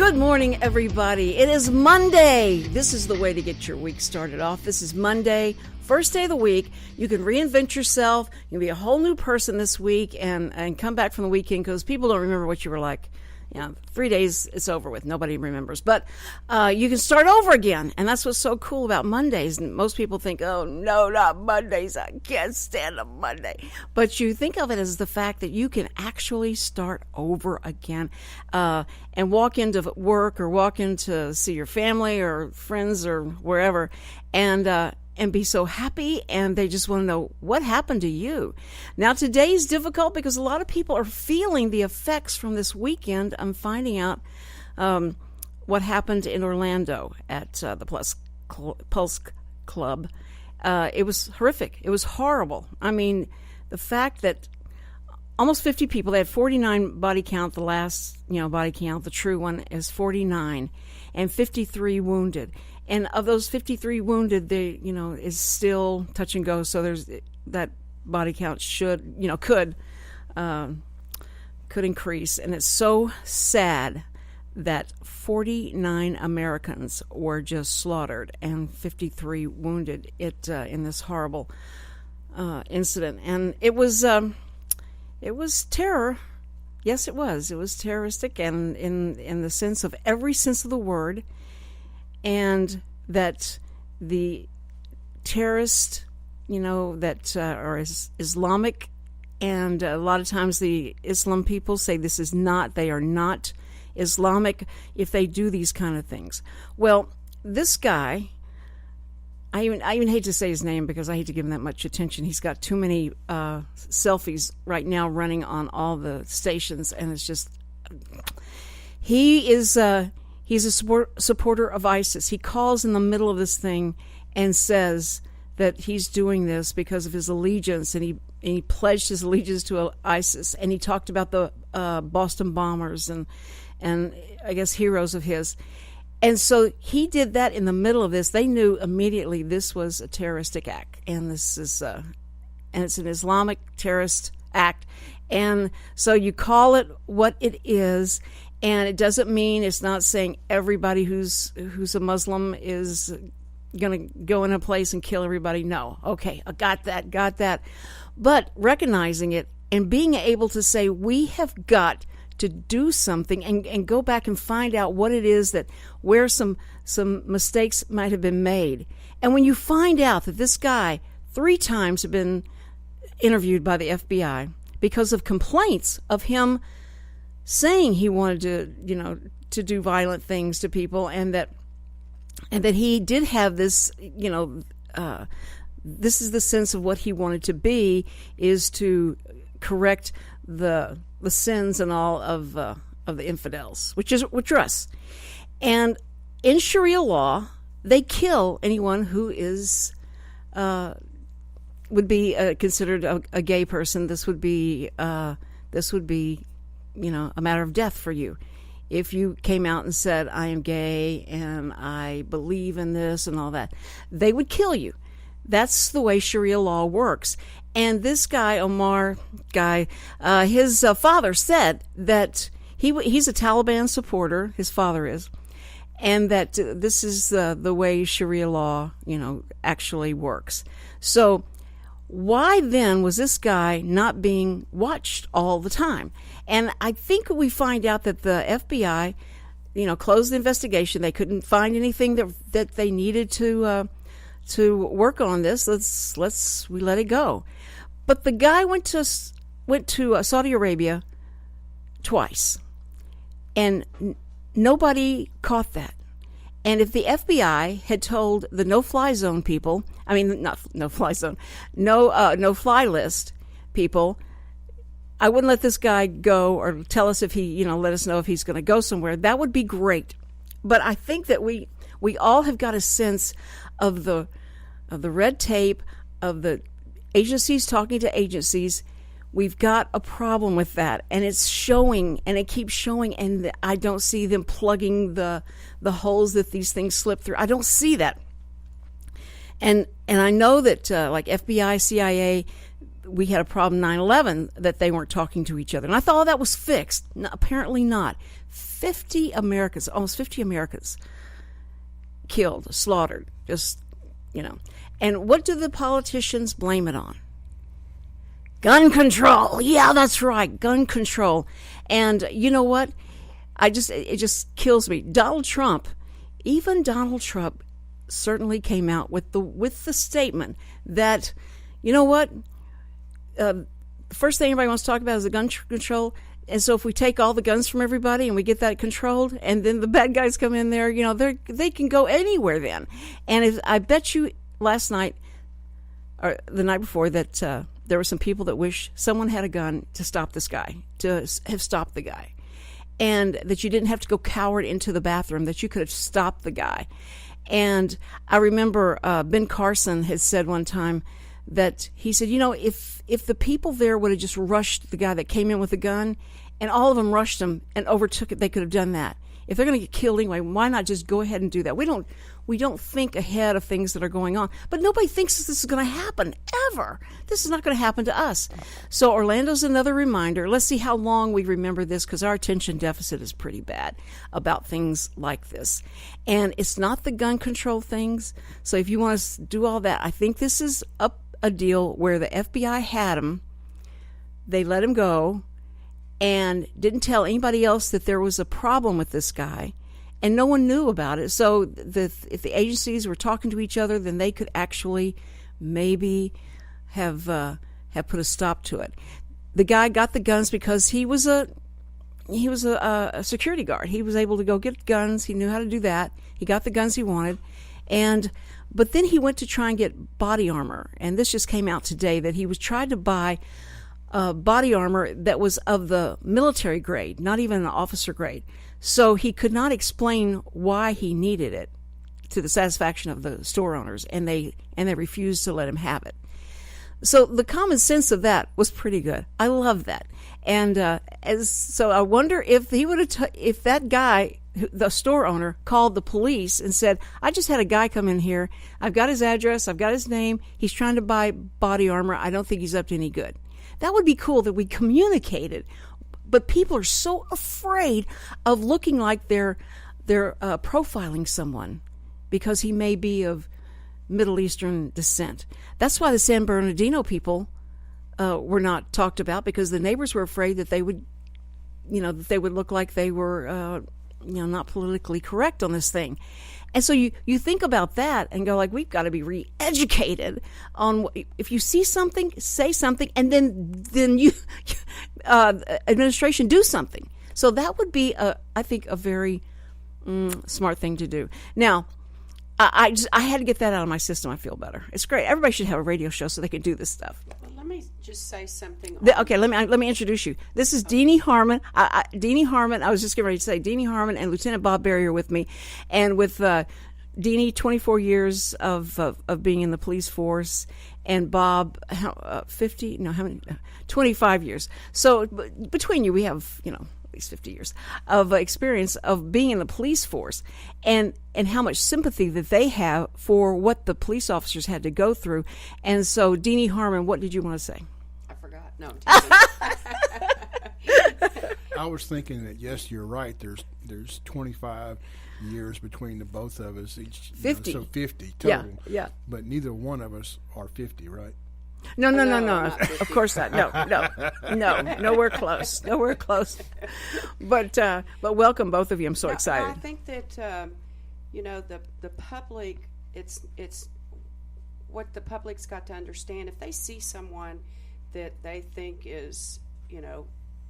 Good morning, everybody. It is Monday. This is the way to get your week started off. This is Monday, first day of the week. You can reinvent yourself. You can be a whole new person this week and come back from the weekend because people don't remember what you were like. 3 days, it's over with. Nobody remembers. But you can start over again. And that's what's so cool about Mondays. And most people think, oh, no, not Mondays. I can't stand a Monday. But you think of it as the fact that you can actually start over again and walk into work or walk in to see your family or friends or wherever and be so happy, and they just want to know what happened to you. Now, today's difficult because a lot of people are feeling the effects from this weekend. I'm finding out what happened in Orlando at the Pulse Club. It was horrific. It was horrible. I mean, the fact that almost 50 people, they had 49 body count, the last body count, the true one is 49, and 53 wounded. And of those 53 wounded, they, is still touch and go. So there's that body count could increase. And it's so sad that 49 Americans were just slaughtered and 53 wounded in this horrible incident. And it was terror. Yes, it was. It was terroristic, and in the sense of every sense of the word. And that the terrorists, that are Islamic, and a lot of times the Islam people say they are not Islamic if they do these kind of things. Well, this guy, I even hate to say his name because I hate to give him that much attention. He's got too many selfies right now running on all the stations, and it's just, he's a supporter of ISIS. He calls in the middle of this thing and says that he's doing this because of his allegiance, and he pledged his allegiance to ISIS. And he talked about the Boston bombers and I guess heroes of his. And so he did that in the middle of this. They knew immediately this was a terroristic act, and this is and it's an Islamic terrorist act. And so you call it what it is. And it doesn't mean, it's not saying everybody who's a Muslim is going to go in a place and kill everybody. No. Okay, I got that. But recognizing it and being able to say we have got to do something and go back and find out what it is where some mistakes might have been made. And when you find out that this guy 3 times had been interviewed by the FBI because of complaints of him saying he wanted to do violent things to people, and that he did have this, this is the sense of what he wanted to be, is to correct the sins and all of the infidels, which are us. And in Sharia law, they kill anyone who is would be considered a gay person. This would be a matter of death for you. If you came out and said, I am gay and I believe in this and all that, they would kill you. That's the way Sharia law works. And this guy, Omar guy, his father said that he's a Taliban supporter, his father is, and that this is the way Sharia law, actually works. So why then was this guy not being watched all the time? And I think we find out that the FBI, closed the investigation. They couldn't find anything that they needed to work on this. We let it go. But the guy went to Saudi Arabia twice, and nobody caught that. And if the FBI had told the no-fly zone people, not no-fly zone, no-fly list people, I wouldn't let this guy go, or tell us if he, let us know if he's going to go somewhere. That would be great. But I think that we all have got a sense of the red tape, of the agencies talking to agencies. We've got a problem with that, and it's showing, and it keeps showing, and I don't see them plugging the holes that these things slip through. I don't see that. And I know that like FBI, CIA, we had a problem 9/11 that they weren't talking to each other. And I thought that was fixed. No, apparently not. 50 Americans, almost 50 Americans killed, slaughtered, just, And what do the politicians blame it on? Gun control. Yeah, that's right. Gun control. And you know what? It just kills me. Even Donald Trump certainly came out with the statement that, you know what? The first thing everybody wants to talk about is the gun control. And so if we take all the guns from everybody and we get that controlled, and then the bad guys come in there, they can go anywhere then. And I bet you last night or the night before that there were some people that wish someone had a gun to stop this guy, to have stopped the guy. And that you didn't have to go coward into the bathroom, that you could have stopped the guy. And I remember Ben Carson had said one time that he said, if the people there would have just rushed the guy that came in with the gun, and all of them rushed him and overtook it, they could have done that. If they're going to get killed anyway, why not just go ahead and do that? We don't think ahead of things that are going on. But nobody thinks this is going to happen, ever. This is not going to happen to us. So Orlando's another reminder. Let's see how long we remember this, because our attention deficit is pretty bad about things like this. And it's not the gun control things. So if you want to do all that, I think this is a deal where the FBI had him. They let him go and didn't tell anybody else that there was a problem with this guy, and no one knew about it. So if the agencies were talking to each other, then they could actually maybe have put a stop to it. The guy got the guns because he was a security guard. He was able to go get guns. He knew how to do that. He got the guns he wanted, but then he went to try and get body armor, and this just came out today that he was trying to buy body armor that was of the military grade, not even an officer grade. So he could not explain why he needed it to the satisfaction of the store owners, and they refused to let him have it. So the common sense of that was pretty good. I love that. And so I wonder if he would have if that guy, the store owner, called the police and said, I just had a guy come in here. I've got his address. I've got his name. He's trying to buy body armor. I don't think he's up to any good. That would be cool that we communicated. But people are so afraid of looking like they're profiling someone because he may be of Middle Eastern descent. That's why the San Bernardino people were not talked about, because the neighbors were afraid that they would look like they were not politically correct on this thing. And so you think about that and go like, we've got to be re-educated on if you see something, say something, and then you administration do something. So that would be I think a very smart thing to do. Now, I had to get that out of my system. I feel better. It's great. Everybody should have a radio show so they can do this stuff. Well, let me just say something. Okay, let me introduce you. This is Deanie Harmon. Deanie Harmon. I was just getting ready to say Deanie Harmon and Lieutenant Bob Berry are with me, and with Deanie, 24 years of being in the police force, and Bob, 50? No, how many? 25 years. So between you, we have at least 50 years of experience of being in the police force, and how much sympathy that they have for what the police officers had to go through. And so, Deanie Harmon, what did you want to say? I forgot. No. I was thinking that, yes, you're right. There's 25 years between the both of us each. 50. So 50 total. Yeah. But neither one of us are 50, right? No. Of course not. No. Nowhere close. Nowhere close. But welcome, both of you. I'm so excited. I think that the public. It's what the public's got to understand. If they see someone that they think is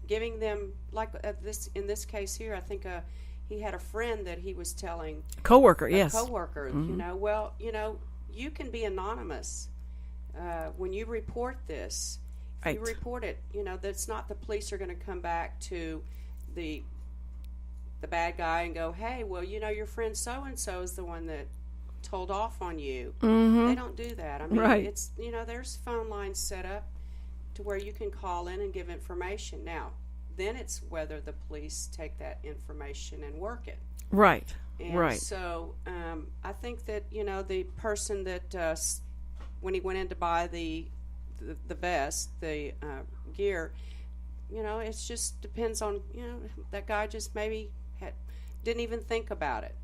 giving them, like this in this case here, I think he had a friend that he was telling coworker. Yes, coworker. Mm-hmm. You can be anonymous. When you report this, right. You report it, that's not the police are going to come back to the bad guy and go, hey, well, your friend so-and-so is the one that told off on you. Mm-hmm. They don't do that. I mean, right. It's, there's phone lines set up to where you can call in and give information. Now, then it's whether the police take that information and work it. Right, and right. So I think that, the person that when he went in to buy the the vest, the gear. It just depends on, that guy just maybe didn't even think about it,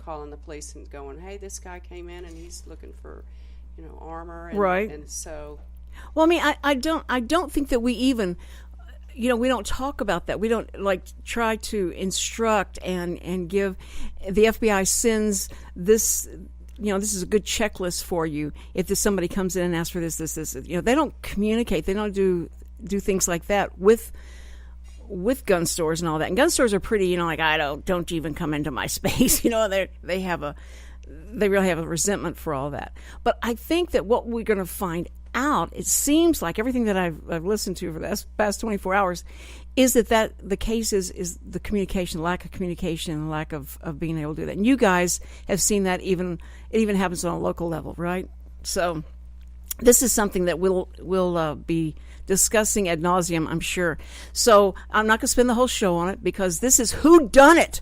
calling the police and going, hey, this guy came in and he's looking for, armor. And, right. And so. Well, I mean, I don't think that we even, we don't talk about that. We don't try to instruct and give. The FBI sends this. This is a good checklist for you. If somebody comes in and asks for this, they don't communicate. They don't do things like that with gun stores and all that. And gun stores are pretty, don't even come into my space. They really have a resentment for all that. But I think that what we're going to find out, it seems like everything that I've listened to for the past 24 hours, is that the case is the communication, lack of communication, lack of being able to do that. And you guys have seen that it even happens on a local level, right? So this is something that we'll be discussing ad nauseum, I'm sure. So I'm not going to spend the whole show on it because this is Who Done It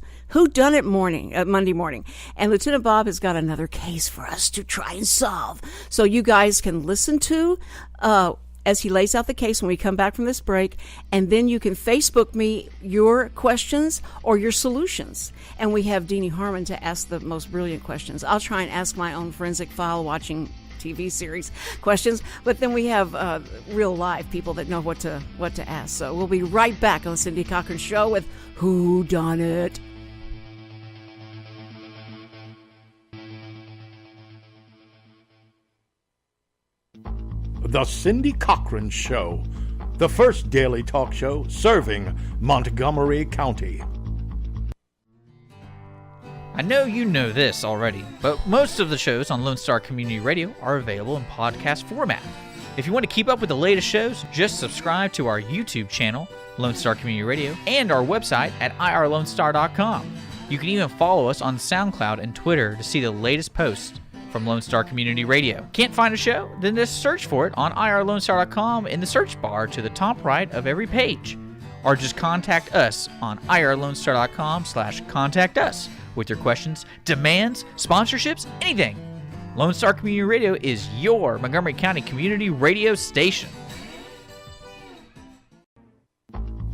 Monday morning. And Lieutenant Bob has got another case for us to try and solve. So you guys can listen to as he lays out the case when we come back from this break, and then you can Facebook me your questions or your solutions. And we have Deanie Harmon to ask the most brilliant questions. I'll try and ask my own forensic file watching TV series questions, but then we have real live people that know what to ask. So we'll be right back on the Cindy Cochran Show with Who Done It. The Cindy Cochran Show, the first daily talk show serving Montgomery County. I know you know this already, but most of the shows on Lone Star Community Radio are available in podcast format. If you want to keep up with the latest shows, just subscribe to our YouTube channel, Lone Star Community Radio, and our website at irlonestar.com. You can even follow us on SoundCloud and Twitter to see the latest posts from Lone Star Community Radio. Can't find a show? Then just search for it on irlonestar.com in the search bar to the top right of every page. Or just contact us on irlonestar.com/contact us with your questions, demands, sponsorships, anything. Lone Star Community Radio is your Montgomery County community radio station.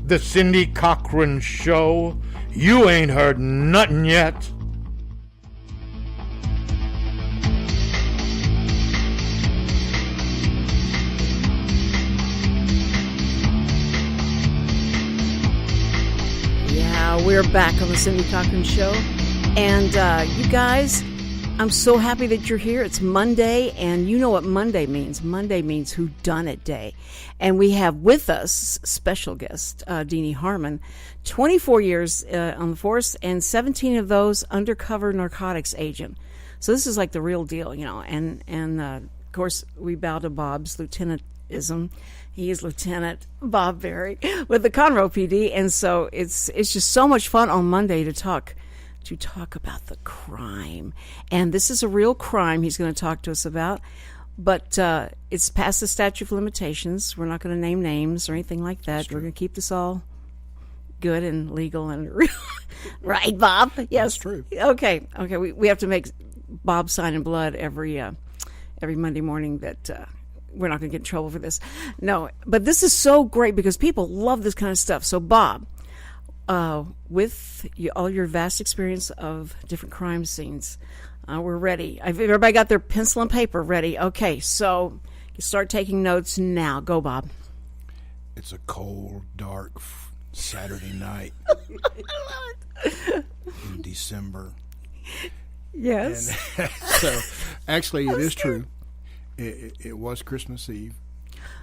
The Cindy Cochran Show. You ain't heard nothing yet. We're back on the Cindy Cochran Show. And you guys, I'm so happy that you're here. It's Monday, and you know what Monday means. Monday means Who Done It Day. And we have with us special guest, Deanie Harmon, 24 years on the force, and 17 of those undercover narcotics agent. So this is like the real deal, And of course, we bow to Bob's lieutenantism. He is Lieutenant Bob Berry with the Conroe PD, and so it's just so much fun on Monday to talk about the crime. And this is a real crime he's going to talk to us about, but it's past the statute of limitations. We're not going to name names or anything like that. We're going to keep this all good and legal and real. Right, Bob? Yes. That's true. Okay. We have to make Bob sign in blood every Monday morning that we're not going to get in trouble for this. No, but this is so great because people love this kind of stuff. So, Bob, with all your vast experience of different crime scenes, we're ready. Everybody got their pencil and paper ready. Okay, so you start taking notes now. Go, Bob. It's a cold, dark Saturday night in December. Yes. And so, actually, it is true. It was Christmas Eve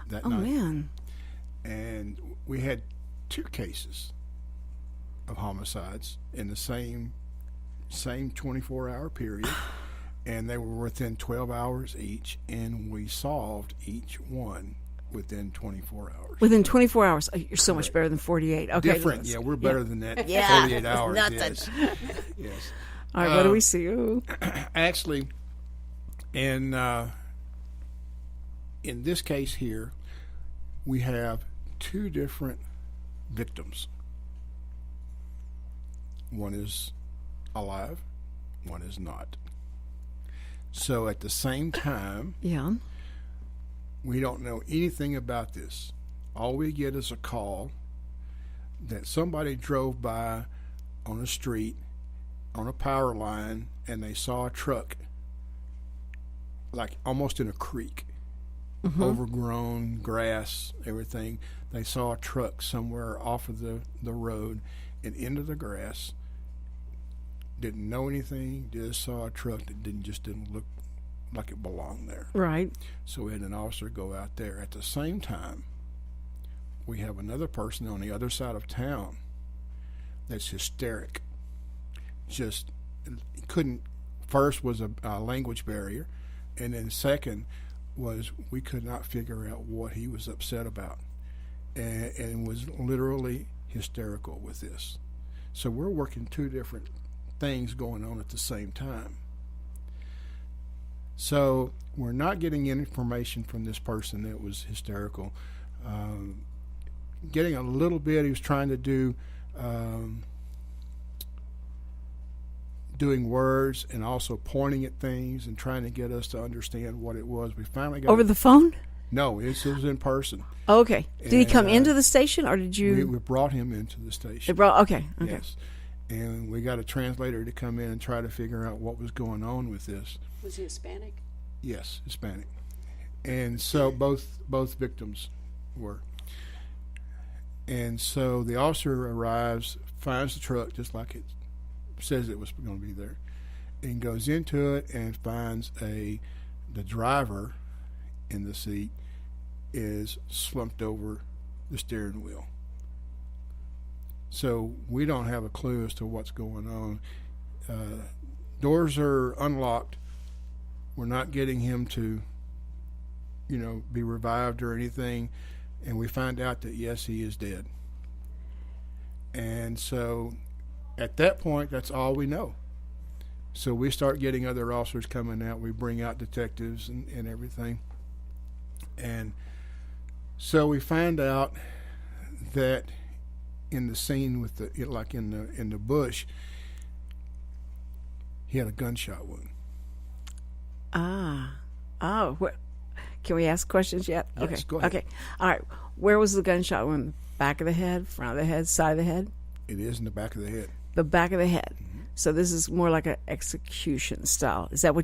that night. Oh, man. And we had 2 cases of homicides in the same 24-hour period, and they were within 12 hours each, and we solved each one within 24 hours. Within 24 hours. You're so much better than 48. Okay. Different. Yeah, we're better than that. Yeah. 48 hours. Nothing. Yes. All right, what do we see? Ooh. Actually, in this case here, we have 2 different victims. One is alive, one is not. So at the same time, We don't know anything about this. All we get is a call that somebody drove by on a street, on a power line, and they saw a truck, like almost in a creek, overgrown grass, everything. They saw a truck somewhere off of the road and into the grass. Didn't know anything, just saw a truck that didn't look like it belonged there. Right. So we had an officer go out there. At the same time, we have another person on the other side of town that's hysteric. Just couldn't, first was a language barrier, and then second was we could not figure out what he was upset about, and was literally hysterical with this. So we're working two different things going on at the same time. So we're not getting information from this person that was hysterical. Getting a little bit, he was trying to do doing words and also pointing at things and trying to get us to understand what it was. We finally got over the phone. No, it was in person. Oh, okay. Did he come into the station, or did you? We brought him into the station. Okay. Yes, and we got a translator to come in and try to figure out what was going on with this. Was he Hispanic? Yes, Hispanic. And so both victims were. And so the officer arrives, finds the truck just like it says it was going to be there, and goes into it and finds the driver in the seat is slumped over the steering wheel. So we don't have a clue as to what's going on. Doors are unlocked. We're not getting him to, be revived or anything. And we find out that, yes, he is dead. And so at that point, that's all we know. So we start getting other officers coming out. We bring out detectives and everything. And so we find out that in the scene with in the bush, he had a gunshot wound. Can we ask questions yet? Yes, Okay. go ahead. Okay. All right. Where was the gunshot wound? Back of the head, front of the head, side of the head? It is in the back of the head. The back of the head. Mm-hmm. So this is more like an execution style. Is that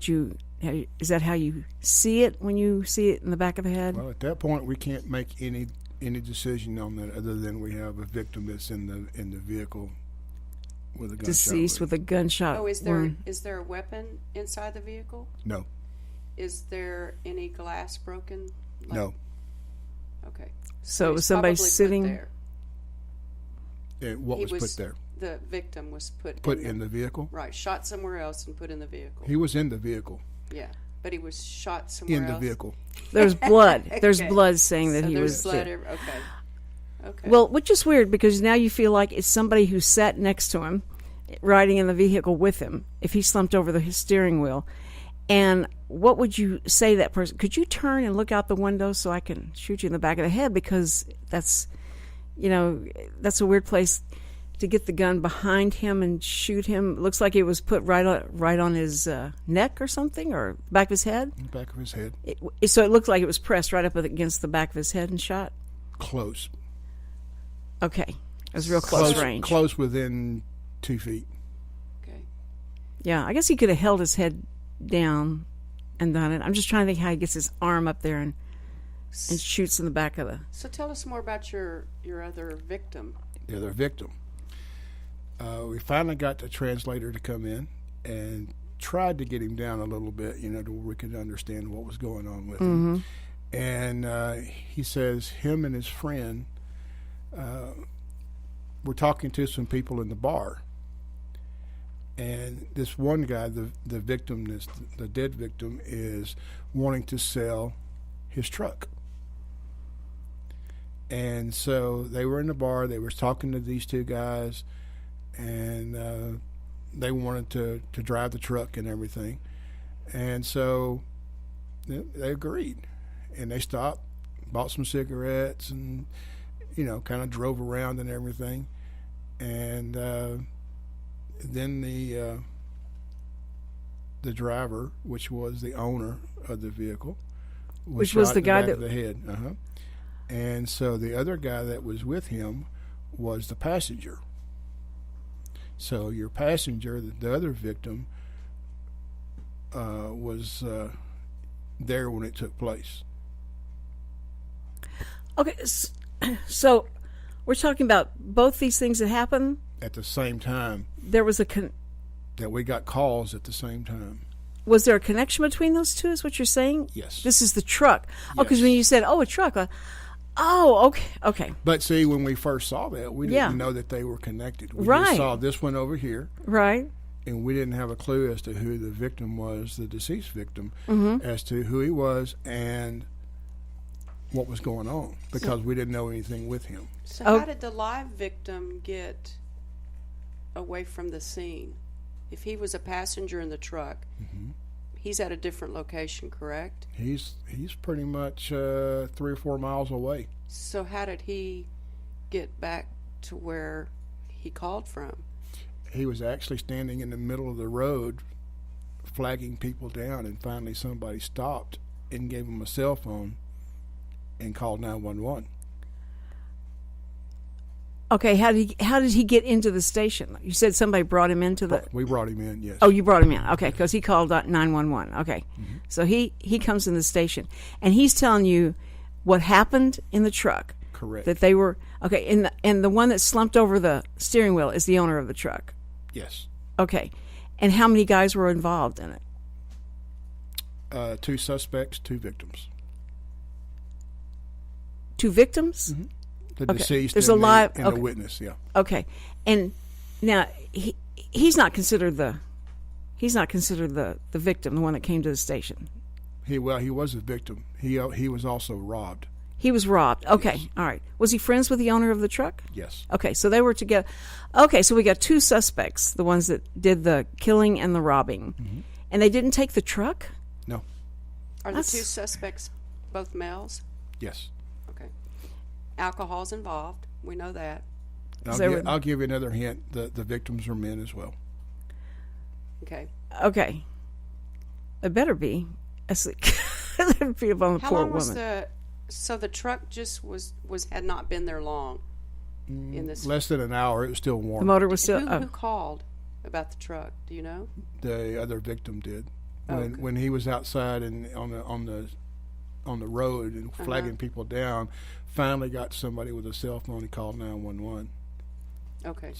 is that how you see it when you see it in the back of the head? Well, at that point, we can't make any decision on that other than we have a victim that's in the vehicle with a gunshot Deceased wound. with a gunshot wound. Is there a weapon inside the vehicle? No. Is there any glass broken? No. Okay. So it was he's somebody probably sitting put there. What was put there? The victim was put in the vehicle? Right, shot somewhere else and put in the vehicle. He was in the vehicle. Yeah, but he was shot somewhere else. In the vehicle. There's blood. There's Okay. blood saying that So he there's was blood dead. Okay. Well, which is weird because now you feel like it's somebody who sat next to him, riding in the vehicle with him, if he slumped over the steering wheel. And what would you say to that person? Could you turn and look out the window so I can shoot you in the back of the head? Because that's a weird place to get the gun behind him and shoot him. It looks like it was put right on his neck or something, or back of his head. In the back of his head. So it looked like it was pressed right up against the back of his head and shot. Close. Okay, it was real close range. Close within 2 feet. Okay. Yeah, I guess he could have held his head down and done it. I'm just trying to think how he gets his arm up there and shoots in the back of the... So tell us more about your other victim. The other victim. We finally got the translator to come in and tried to get him down a little bit, to where we could understand what was going on with him. And he says him and his friend were talking to some people in the bar. And this one guy, the victim, the dead victim, is wanting to sell his truck. And so they were in the bar. They were talking to these two guys, and they wanted to drive the truck and everything. And so they agreed. And they stopped, bought some cigarettes, and, kind of drove around and everything. And then the driver, which was the owner of the vehicle, Which was shot the in guy back that of the head. And so the other guy that was with him was the passenger. So your passenger, the other victim, was there when it took place. Okay, so we're talking about both these things that happened At the same time. There was that we got calls at the same time. Was there a connection between those two, is what you're saying? Yes. This is the truck. Oh, because Yes. when you said, a truck. Okay. But see, when we first saw that, we didn't know that they were connected. We just saw this one over here. Right. And we didn't have a clue as to who the victim was, the deceased victim, Mm-hmm. as to who he was and what was going on, because we didn't know anything with him. So how did the live victim get away from the scene? If he was a passenger in the truck, he's at a different location, correct? He's pretty much 3 or 4 miles away. So how did he get back to where he called from? He was actually standing in the middle of the road flagging people down, and finally somebody stopped and gave him a cell phone and called 911. Okay, how did he get into the station? You said somebody brought him into the... We brought him in, yes. Oh, you brought him in. Okay, because he called 911. Okay. Mm-hmm. So he comes in the station, and he's telling you what happened in the truck. Correct. That they were... Okay, and the one that slumped over the steering wheel is the owner of the truck. Yes. Okay. And how many guys were involved in it? 2 suspects, 2 victims. 2 victims? Mm-hmm. The deceased There's and, a live, the witness, yeah. Okay. And now he's not considered the victim, the one that came to the station. He was a victim. He was also robbed. He was robbed. Okay. Yes. All right. Was he friends with the owner of the truck? Yes. Okay, so they were together. Okay, so we got 2 suspects, the ones that did the killing and the robbing. Mm-hmm. And they didn't take the truck? No. Are the 2 suspects both males? Yes. Okay. Alcohol's involved. We know that. I'll give you another hint. The victims are men as well. Okay. Okay. It better be. It better be upon the How poor long was woman. So the truck just had not been there long in this. Less than an hour. It was still warm. The motor was still... Who called about the truck? Do you know? The other victim did. Okay. When he was outside and on the road and flagging people down, finally got somebody with a cell phone. He called 911. Okay.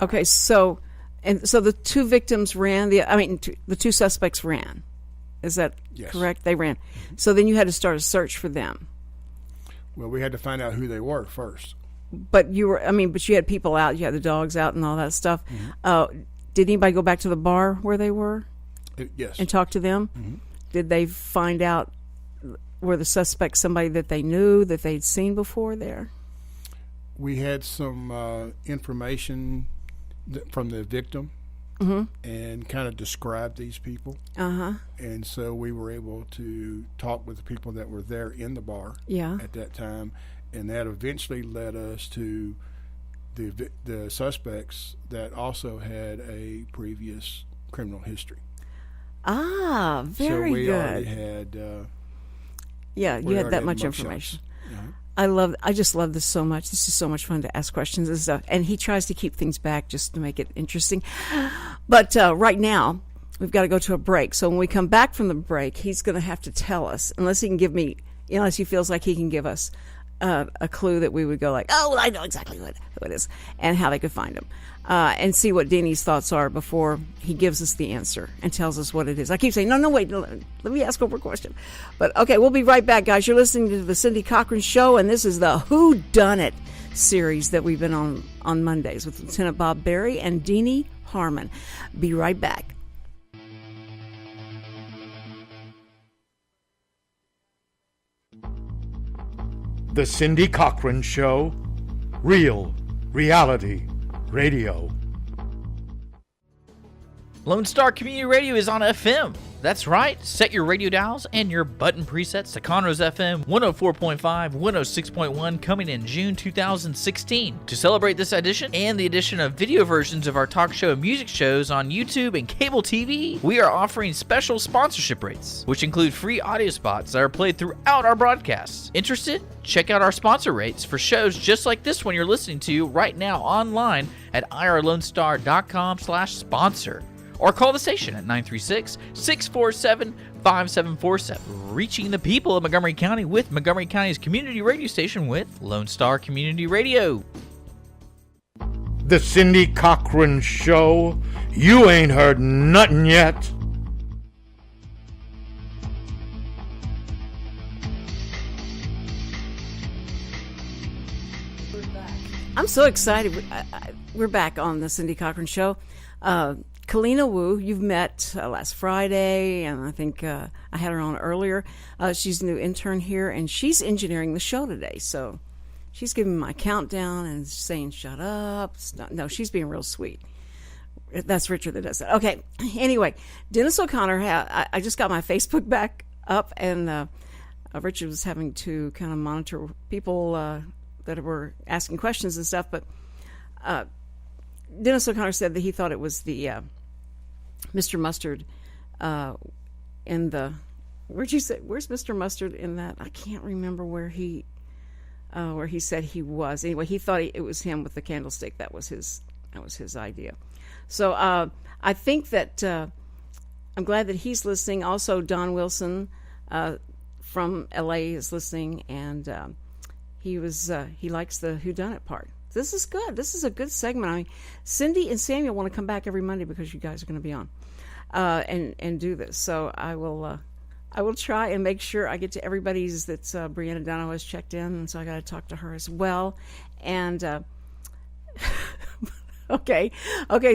Okay, so the 2 victims ran. The 2 suspects ran. Is that correct? They ran. So then you had to start a search for them. Well, we had to find out who they were first. But you had people out. You had the dogs out and all that stuff. Mm-hmm. Did anybody go back to the bar where they were? Yes. And talk to them? Mm-hmm. Did they find out, were the suspects somebody that they knew, that they'd seen before there? We had some information from the victim and kind of described these people. Uh-huh. And so we were able to talk with the people that were there in the bar at that time, and that eventually led us to the suspects that also had a previous criminal history. Ah, very good. So we already had... you had that much information. Uh-huh. I just love this so much. This is so much fun to ask questions and stuff. And he tries to keep things back just to make it interesting. But right now, we've got to go to a break. So when we come back from the break, he's going to have to tell us, unless he feels like he can give us a clue that we would go like, oh, well, I know exactly who it is, and how they could find him. And see what Deanie's thoughts are before he gives us the answer and tells us what it is. I keep saying, no, wait, let me ask one more question. But, okay, we'll be right back, guys. You're listening to the Cindy Cochran Show, and this is the Who Done It series that we've been on Mondays with Lieutenant Bob Berry and Deanie Harmon. Be right back. The Cindy Cochran Show. Real reality radio. Lone Star Community Radio is on FM. That's right. Set your radio dials and your button presets to Conroe's FM 104.5, 106.1 coming in June 2016. To celebrate this edition and the addition of video versions of our talk show and music shows on YouTube and cable TV, we are offering special sponsorship rates, which include free audio spots that are played throughout our broadcasts. Interested? Check out our sponsor rates for shows just like this one you're listening to right now online at irlonestar.com/sponsor. Or call the station at 936-647-5747. Reaching the people of Montgomery County with Montgomery County's community radio station with Lone Star Community Radio. The Cindy Cochran Show. You ain't heard nothing yet. I'm so excited. We're back on the Cindy Cochran Show. Kalina Wu, you've met last Friday, and I think I had her on earlier. She's a new intern here, and she's engineering the show today. So she's giving me my countdown and saying, shut up. No, she's being real sweet. That's Richard that does that. Okay, anyway, Dennis O'Connor, I just got my Facebook back up, and Richard was having to kind of monitor people that were asking questions and stuff, but Dennis O'Connor said that he thought it was the Mr. Mustard in the... Where'd you say? Where's Mr. Mustard in that? I can't remember where he said he was. Anyway, he thought it was him with the candlestick. That was his idea. So I think that I'm glad that he's listening. Also, Don Wilson from LA is listening, and he likes the whodunit part. This is good. This is a good segment. I mean, Cindy and Samuel want to come back every Monday because you guys are going to be on and do this. So I will try and make sure I get to everybody's. That's Brianna Dono has checked in, and so I got to talk to her as well. And okay.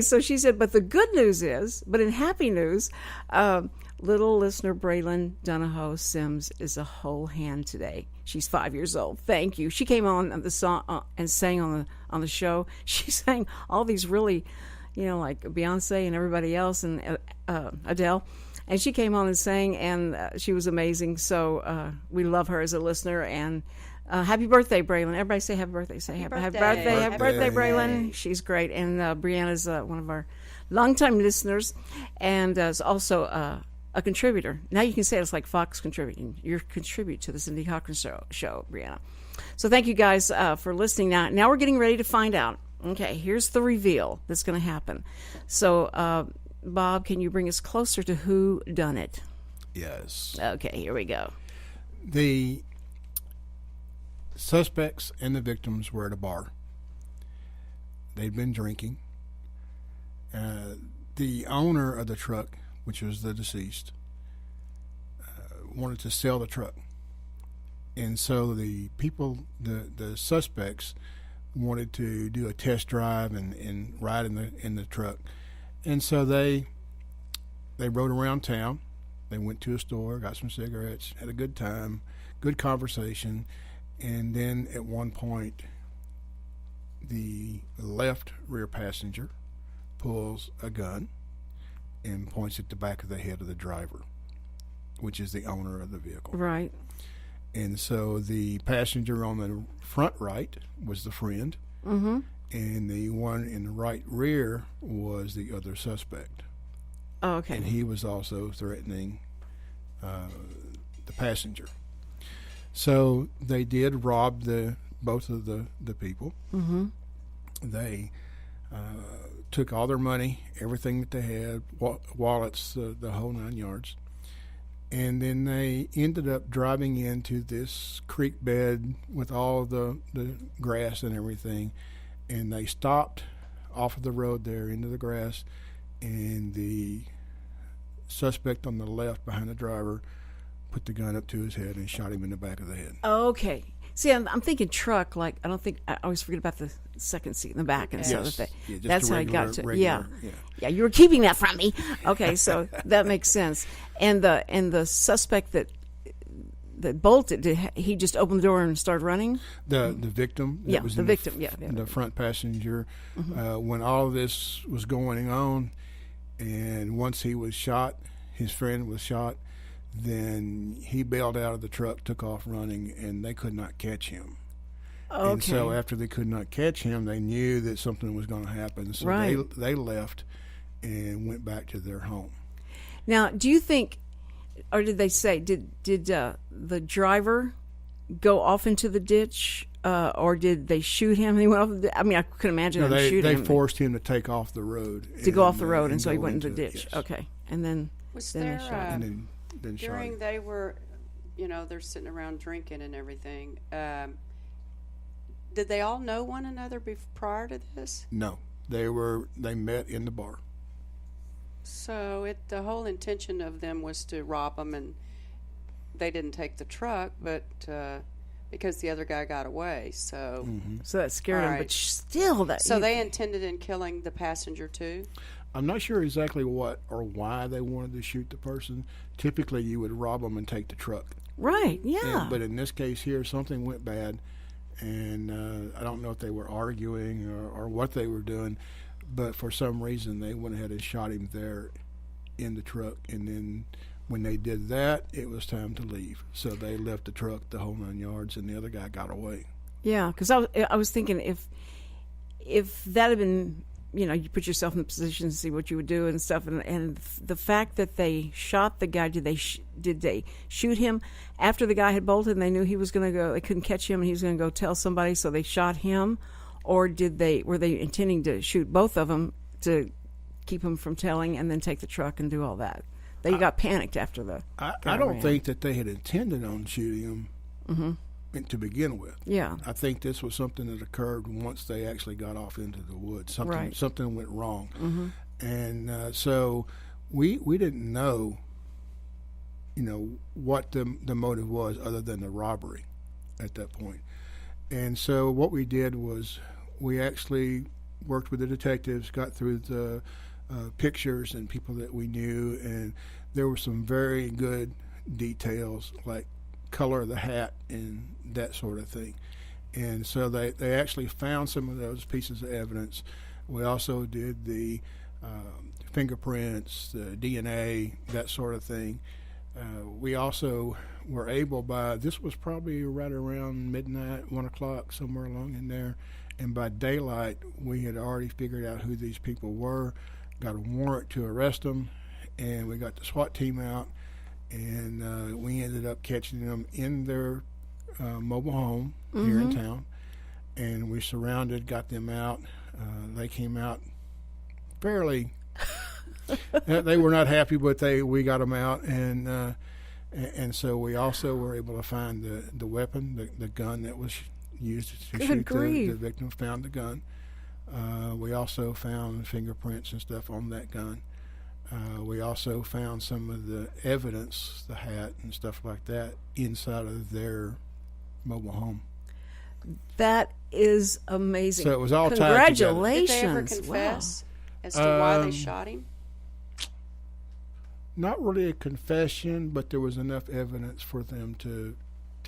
So she said, but the good news is, but in happy news, little listener Braylon Donahoe Sims is a whole hand today. She's 5 years old. Thank you. She came on the song and sang on the show. She sang all these really, like Beyonce and everybody else and Adele. And she came on and sang, and she was amazing. So we love her as a listener. And happy birthday, Braylon. Everybody say happy birthday. Say happy birthday. Happy birthday, Braylon. She's great. And Brianna's one of our longtime listeners, and is also a contributor. Now you can say it's like Fox contributing. You contribute to the Cindy Cochran show, Brianna. So thank you guys for listening. Now we're getting ready to find out. Okay, here's the reveal that's going to happen. So, Bob, can you bring us closer to who done it? Yes. Okay, here we go. The suspects and the victims were at a bar. They'd been drinking. The owner of the truck, which was the deceased, wanted to sell the truck. And so the suspects wanted to do a test drive and ride in the truck. And so they rode around town. They went to a store, got some cigarettes, had a good time, good conversation. And then at one point, the left rear passenger pulls a gun and points at the back of the head of the driver, which is the owner of the vehicle. Right. And so the passenger on the front right was the friend, and the one in the right rear was the other suspect. Oh, okay. And he was also threatening the passenger. So they did rob both of the people. Mm-hmm. They took all their money, everything that they had, wallets, the whole 9 yards. And then they ended up driving into this creek bed with all the grass and everything. And they stopped off of the road there into the grass. And the suspect on the left behind the driver put the gun up to his head and shot him in the back of the head. Okay. See, I'm thinking truck. Like I always forget about the second seat in the back and yes. stuff. Yeah, that's how I got to. Regular, yeah. You were keeping that from me. Okay, so that makes sense. And the suspect that bolted, did he just open the door and start running? The victim. Yeah, was the victim. The front passenger. When all of this was going on, And once he was shot, his friend was shot, then he bailed out of the truck, took off running, and they could not catch him. Okay. And so after they could not catch him, they knew that something was going to happen. So they left and went back to their home. Now, do you think, or did they say, did the driver go off into the ditch, or did they shoot him? He went off. I mean, I couldn't imagine them shooting him. They forced him to take off the road. Go off the road, and so he went into the ditch. Yes. Okay, and then Was then there they shot him. And then shot during him. they were, they're sitting around drinking and everything. Did they all know one another prior to this? No, they met in the bar. So the whole intention of them was to rob them, and they didn't take the truck, but because the other guy got away. So So that scared him, right. but still, they intended in killing the passenger too. I'm not sure exactly what or why they wanted to shoot the person. Typically, you would rob them and take the truck. right? Yeah, But in this case here, something went bad, and I don't know if they were arguing or what they were doing, but for some reason they went ahead and shot him there in the truck. And then when they did that, it was time to leave. So they left the truck the whole 9 yards, and the other guy got away. yeah. Because I was thinking if that had been, you put yourself in the position to see what you would do and stuff, and the fact that they shot the guy, did they shoot him after the guy had bolted and they knew he was going to go, they couldn't catch him and he was going to go tell somebody, so they shot him, or were they intending to shoot both of them to keep him from telling and then take the truck and do all that? They got panicked after the I guy don't ran. think that they had intended on shooting him to begin with. Yeah. I think this was something that occurred once they actually got off into the woods. Right. Something went wrong, and so we didn't know, what the motive was other than the robbery at that point. And so what we did was we actually worked with the detectives, got through the pictures and people that we knew, and there were some very good details like color of the hat and that sort of thing. And so they actually found some of those pieces of evidence. We also did the fingerprints, the DNA, that sort of thing. We also were able this was probably right around midnight, 1 o'clock, somewhere along in there, and by daylight we had already figured out who these people were, got a warrant to arrest them, and we got the SWAT team out, and we ended up catching them in their mobile home here in town, and we got them out. They came out fairly they were not happy, but we got them out, and so we also were able to find the weapon, the gun that was used to shoot the victim. Found the gun. We also found fingerprints and stuff on that gun. We also found some of the evidence, the hat and stuff like that, inside of their mobile home. That is amazing. So it was all tied together. Congratulations. Did they ever confess as to why they shot him? Not really a confession, but there was enough evidence for them to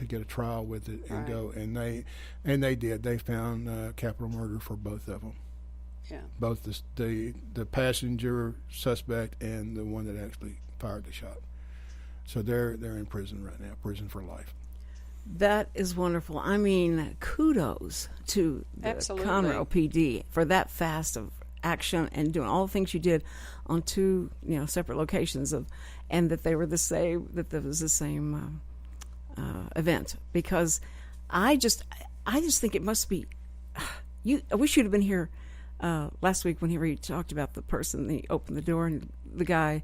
get a trial with it and go. And they did. They found capital murder for both of them. Yeah. Both the passenger suspect and the one that actually fired the shot. So they're in prison right now, prison for life. That is wonderful. I mean, kudos to the Absolutely. Conroe PD for that fast of action and doing all the things you did on two, separate locations and that they were the same. That there was the same event. Because I just think it must be. I wish you'd have been here last week when he talked about the person. He opened the door and the guy,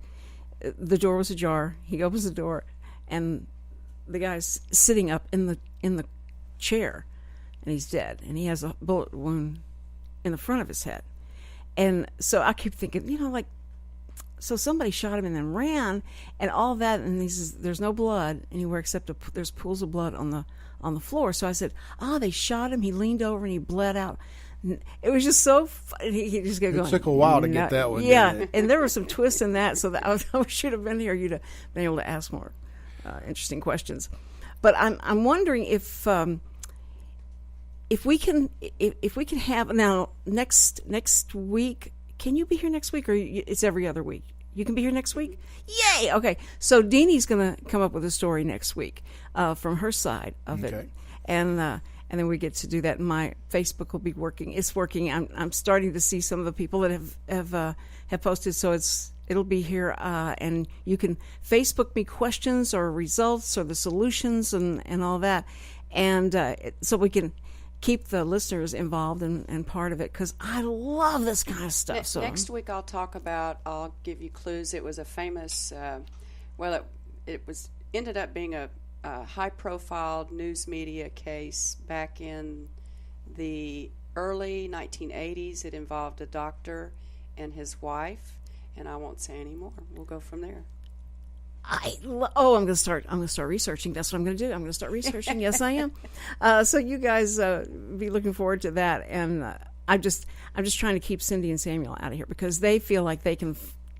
the door was ajar. He opens the door and the guy's sitting up in the chair, and he's dead, and he has a bullet wound in the front of his head. And so I keep thinking, so somebody shot him and then ran, and all that, and he says there's no blood anywhere except there's pools of blood on the floor. So I said, they shot him. He leaned over and he bled out. It was just so fun. He just kept going. It took a while to get that one. Yeah, didn't it? and there were some twists in that, so that I should have been here. You'd have been able to ask more interesting questions. But I'm wondering if we can have now next week. can you be here next week, or it's every other week? You can be here next week? Yay! Okay, so Deanie's going to come up with a story next week from her side of it, and then we get to do that. My Facebook will be working. It's working. I'm starting to see some of the people that have posted, so it'll be here, and you can Facebook me questions or results or the solutions and all that, and so we can keep the listeners involved and part of it, because I love this kind of stuff. So next week I'll give you clues. It was a famous, it was ended up being a high-profile news media case back in the early 1980s. It involved a doctor and his wife, and I won't say any more. We'll go from there. I'm going to start researching. That's what I'm going to do. I'm going to start researching. Yes, I am. So you guys be looking forward to that. And I'm just trying to keep Cindy and Samuel out of here, because they feel like they can,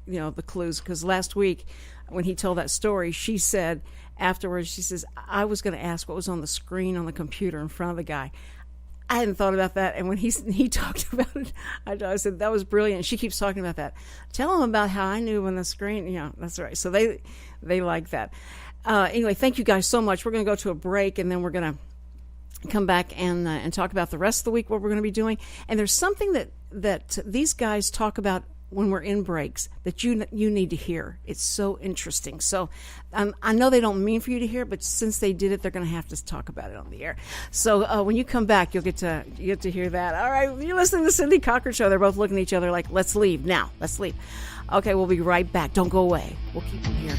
the clues. Because last week when he told that story, she said afterwards, she says, I was going to ask what was on the screen on the computer in front of the guy. I hadn't thought about that, and when he talked about it, I said, that was brilliant. She keeps talking about that. Tell them about how I knew when the screen, that's right. So they like that. Anyway, thank you guys so much. We're going to go to a break, and then we're going to come back and talk about the rest of the week, what we're going to be doing. And there's something that these guys talk about when we're in breaks that you need to hear. It's so interesting. So I know they don't mean for you to hear, but since they did it, they're going to have to talk about it on the air. So when you come back, you'll get to hear that. All right, you're listening to the Cindy Cochran Show. They're both looking at each other like, let's leave now. Let's leave. Okay, we'll be right back. Don't go away. We'll keep them here.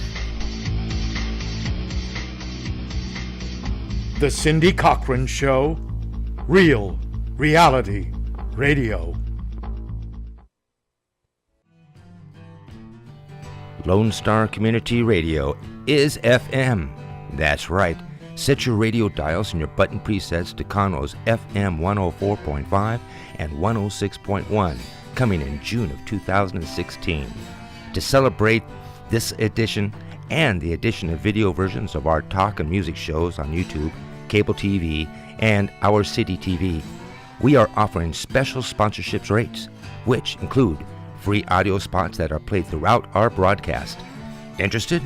The Cindy Cochran Show. Real reality radio. Lone Star Community Radio is FM. That's right. Set your radio dials and your button presets to Conroe's FM 104.5 and 106.1, coming in June of 2016. To celebrate this edition and the addition of video versions of our talk and music shows on YouTube, cable TV, and Our City TV, we are offering special sponsorships rates, which include free audio spots that are played throughout our broadcast. Interested?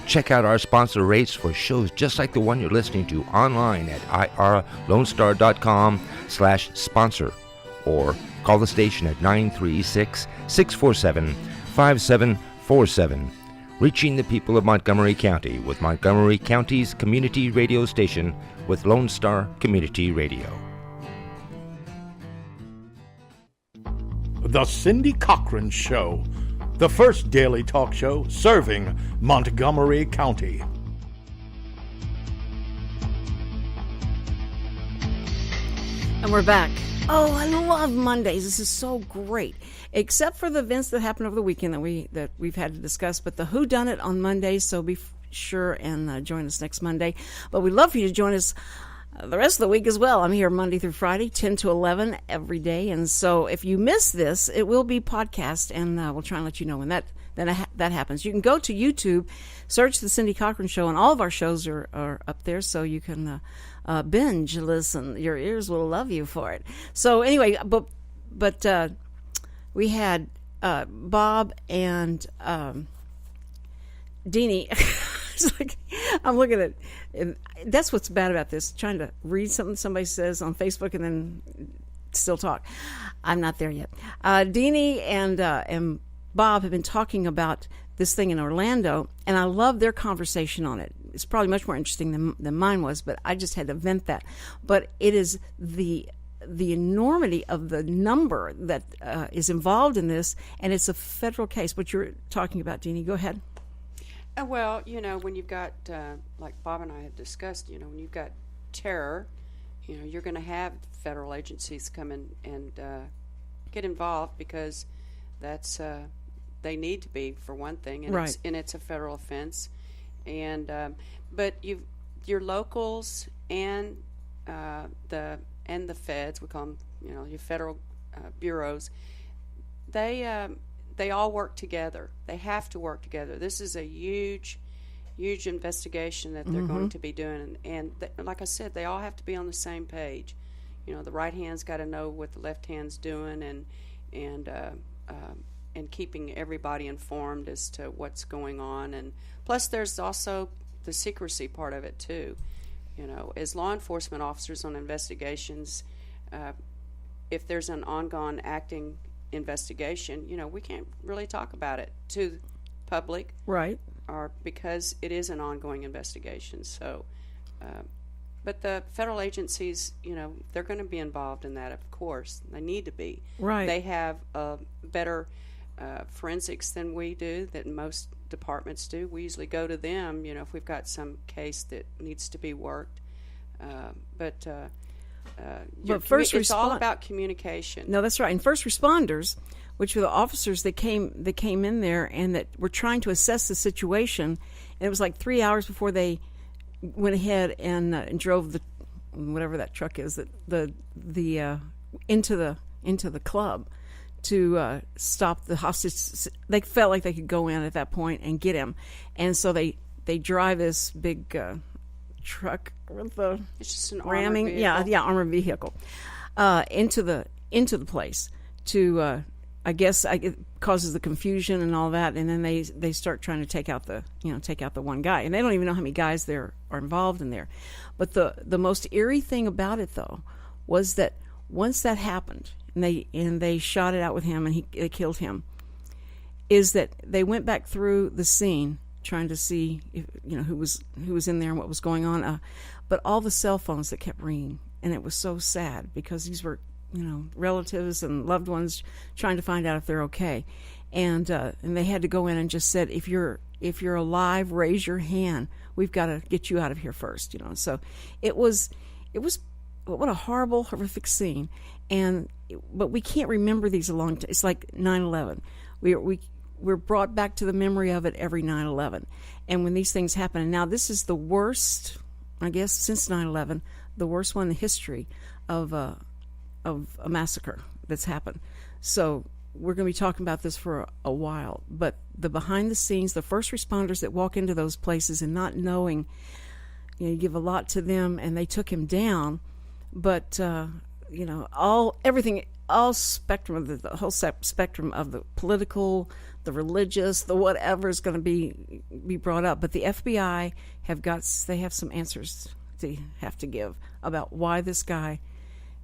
Check out our sponsor rates for shows just like the one you're listening to online at irlonestar.com/sponsor, or call the station at 936-647-5747, reaching the people of Montgomery County with Montgomery County's community radio station with Lone Star Community Radio. The Cindy Cochran Show, the first daily talk show serving Montgomery County. And we're back. Oh, I love Mondays. This is so great. Except for the events that happened over the weekend that we've had to discuss, but the whodunit on Mondays, so be sure and join us next Monday. But we'd love for you to join us the rest of the week as well. I'm here Monday through Friday, 10 to 11 every day. And so if you miss this, it will be podcast, and we'll try and let you know when that happens. You can go to YouTube, search The Cindy Cochran Show, and all of our shows are up there, so you can binge listen. Your ears will love you for it. So anyway, but we had Bob and Deanie. It's like, I'm looking at, and that's what's bad about this, trying to read something somebody says on Facebook and then still talk. I'm not there yet. Deanie and Bob have been talking about this thing in Orlando, and I love their conversation on it. It's probably much more interesting than mine was, but I just had to vent that. But it is the enormity of the number that is involved in this, and it's a federal case. What you're talking about, Deanie, go ahead. Well, when you've got, like Bob and I had discussed, when you've got terror, you're going to have federal agencies come in and get involved, because that's they need to be, for one thing, and right. It's a federal offense. And but your locals and the feds, we call them, your federal bureaus, they all work together. They have to work together. This is a huge investigation that they're going to be doing. And like I said, they all have to be on the same page. The right hand's got to know what the left hand's doing, and and keeping everybody informed as to what's going on. And plus, there's also the secrecy part of it too. You know, as law enforcement officers on investigations, if there's an ongoing acting investigation, you know, we can't really talk about it to the public, right? Or because it is an ongoing investigation. So, but the federal agencies, you know, they're going to be involved in that. Of course, they need to be. Right. They have better forensics than we do, that most departments do. We usually go to them, you know, if we've got some case that needs to be worked. But first it's all about communication. No, that's right. And first responders, which were the officers that came in there and that were trying to assess the situation, and it was like 3 hours before they went ahead and drove the whatever that truck is into the club to stop the hostage. They felt like they could go in at that point and get him, and so they drive this big truck with the it's just an ramming, armored vehicle. armored vehicle into the place to. I guess it causes the confusion and all that, and then they start trying to take out the one guy, and they don't even know how many guys there are involved in there. But the most eerie thing about it though was that once that happened, and they shot it out with him, and they killed him, is that they went back through the scene trying to see if, who was in there and what was going on, but all the cell phones that kept ringing, and it was so sad because these were relatives and loved ones trying to find out if they're okay, and they had to go in and just said, if you're alive, raise your hand. We've got to get you out of here first. So it was what a horrible, horrific scene, but we can't remember these a long time. It's like 9/11. We're brought back to the memory of it every 9/11, and when these things happen. And now this is the worst, I guess, since 9/11, the worst one in the history of a massacre that's happened. So we're going to be talking about this for a while. But the behind the scenes, the first responders that walk into those places and not knowing, you give a lot to them, and they took him down. But all spectrum of the whole spectrum of the political, the religious, the whatever is going to be brought up. But the FBI they have some answers they have to give about why this guy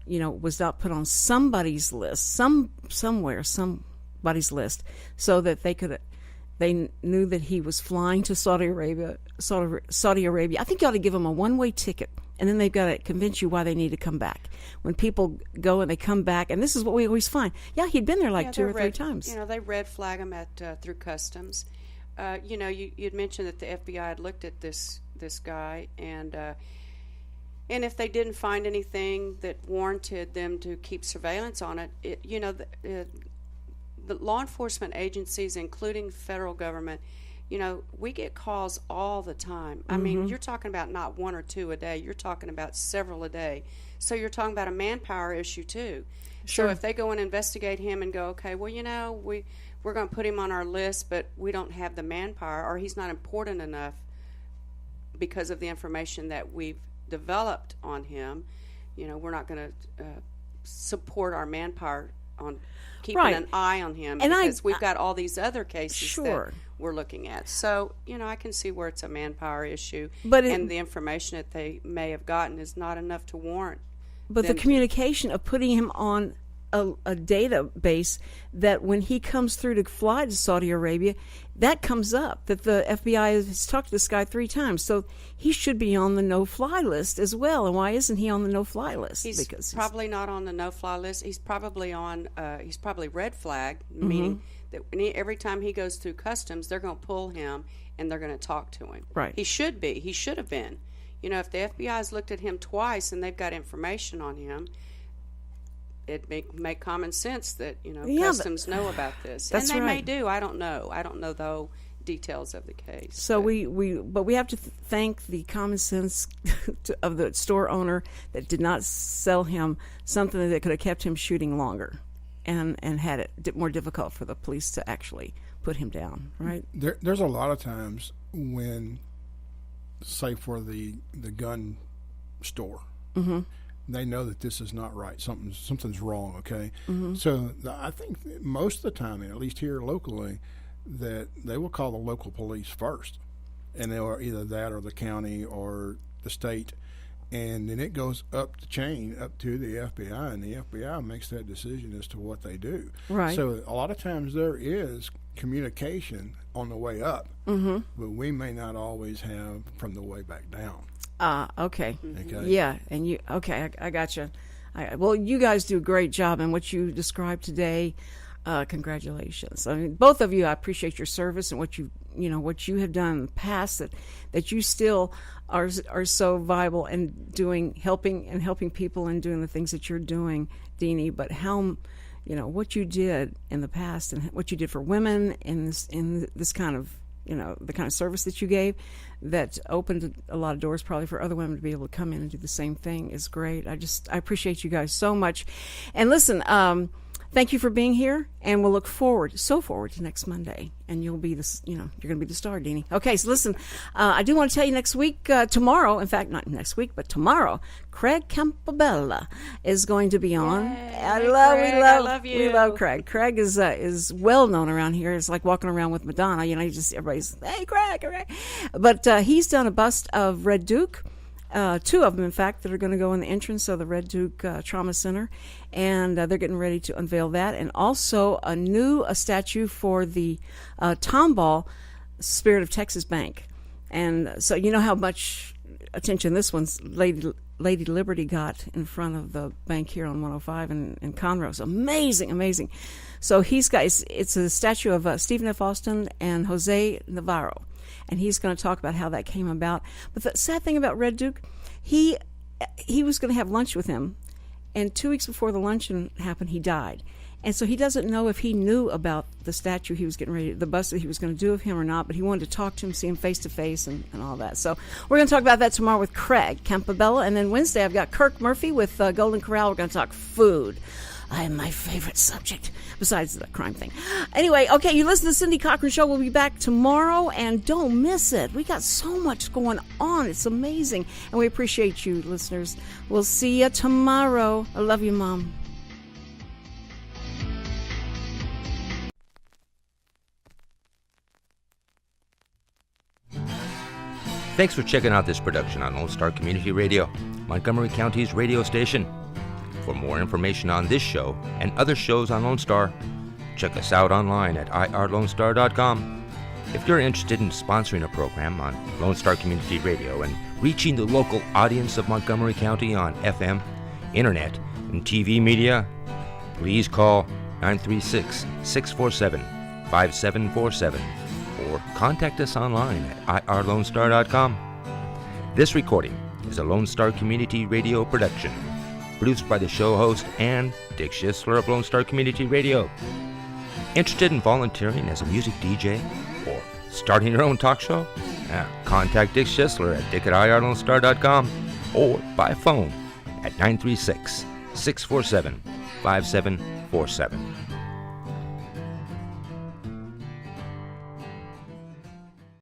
was not put on somebody's list, somebody's list, so that they knew that he was flying to Saudi Arabia. I think you ought to give them a one-way ticket, and then they've got to convince you why they need to come back. When people go and they come back, and this is what we always find. Yeah, he'd been there like 2 or 3 times. They red flag him through customs. You'd mentioned that the FBI had looked at this guy, and if they didn't find anything that warranted them to keep surveillance on it, the law enforcement agencies, including federal government, we get calls all the time. I mean, you're talking about not 1 or 2 a day. You're talking about several a day. So you're talking about a manpower issue too. Sure. So if they go and investigate him and go, okay, well, we're going to put him on our list, but we don't have the manpower, or he's not important enough because of the information that we've developed on him, we're not going to support our manpower on keeping an eye on him, and because we've got all these other cases sure. that we're looking at. So, I can see where it's a manpower issue, and the information that they may have gotten is not enough to warrant. But the communication of putting him on a database that when he comes through to fly to Saudi Arabia, that comes up, that the FBI has talked to this guy 3 times. So he should be on the no-fly list as well. And why isn't he on the no-fly list? He's probably not on the no-fly list. He's probably on, he's probably red flag, meaning that every time he goes through customs, they're going to pull him and they're going to talk to him. Right. He should be. He should have been. If the FBI has looked at him twice and they've got information on him, it make common sense that customs know about this, and they may do. I don't know the whole details of the case. So but we have to thank the common sense of the store owner that did not sell him something that could have kept him shooting longer, and had it more difficult for the police to actually put him down. Right? There's a lot of times when, say for the gun store, they know that this is not right. Something's wrong. Okay, so I think most of the time, at least here locally, that they will call the local police first, and they are either that or the county or the state, and then it goes up the chain up to the FBI, and the FBI makes that decision as to what they do. Right. So a lot of times there is communication on the way up, but we may not always have from the way back down. Okay. Okay. Yeah, and you I got you. Well, you guys do a great job, and what you described today, congratulations. I mean, both of you, I appreciate your service and what what you have done in the past, that you still are so viable and helping people and doing the things that you're doing, Deanie. But how, what you did in the past and what you did for women in this kind of, the kind of service that you gave, that opened a lot of doors probably for other women to be able to come in and do the same thing, is great. I appreciate you guys so much. And listen, thank you for being here, and we'll look forward to next Monday. And you'll be you're going to be the star, Deanie. Okay, so listen, I do want to tell you next week, tomorrow, in fact, not next week, but tomorrow, Craig Campobella is going to be on. I love you. We love Craig. Craig is well known around here. It's like walking around with Madonna. Everybody's, hey, Craig. But he's done a bust of Red Duke. Two of them, in fact, that are going to go in the entrance of the Red Duke Trauma Center, and they're getting ready to unveil that, and also a statue for the Tomball Spirit of Texas Bank. And so you know how much attention this one's Lady Liberty got in front of the bank here on 105 in Conroe. It's amazing. So it's a statue of Stephen F. Austin and Jose Navarro. And he's going to talk about how that came about. But the sad thing about Red Duke, he was going to have lunch with him, and 2 weeks before the luncheon happened, he died. And so he doesn't know if he knew about the statue he was getting ready, the bust that he was going to do of him or not, but he wanted to talk to him, see him face to face and all that. So we're going to talk about that tomorrow with Craig Campobella. And then Wednesday, I've got Kirk Murphy with Golden Corral. We're going to talk food. My favorite subject, besides the crime thing. Anyway, okay, you listen to the Cindy Cochran Show. We'll be back tomorrow, and don't miss it. We got so much going on. It's amazing, and we appreciate you, listeners. We'll see you tomorrow. I love you, Mom. Thanks for checking out this production on Lone Star Community Radio, Montgomery County's radio station. For more information on this show and other shows on Lone Star, check us out online at irlonestar.com. If you're interested in sponsoring a program on Lone Star Community Radio and reaching the local audience of Montgomery County on FM, internet, and TV media, please call 936-647-5747 or contact us online at irlonestar.com. This recording is a Lone Star Community Radio production, produced by the show host and Dick Schisler of Lone Star Community Radio. Interested in volunteering as a music DJ or starting your own talk show? Contact Dick Schisler at dick@irlonestar.com or by phone at 936-647-5747.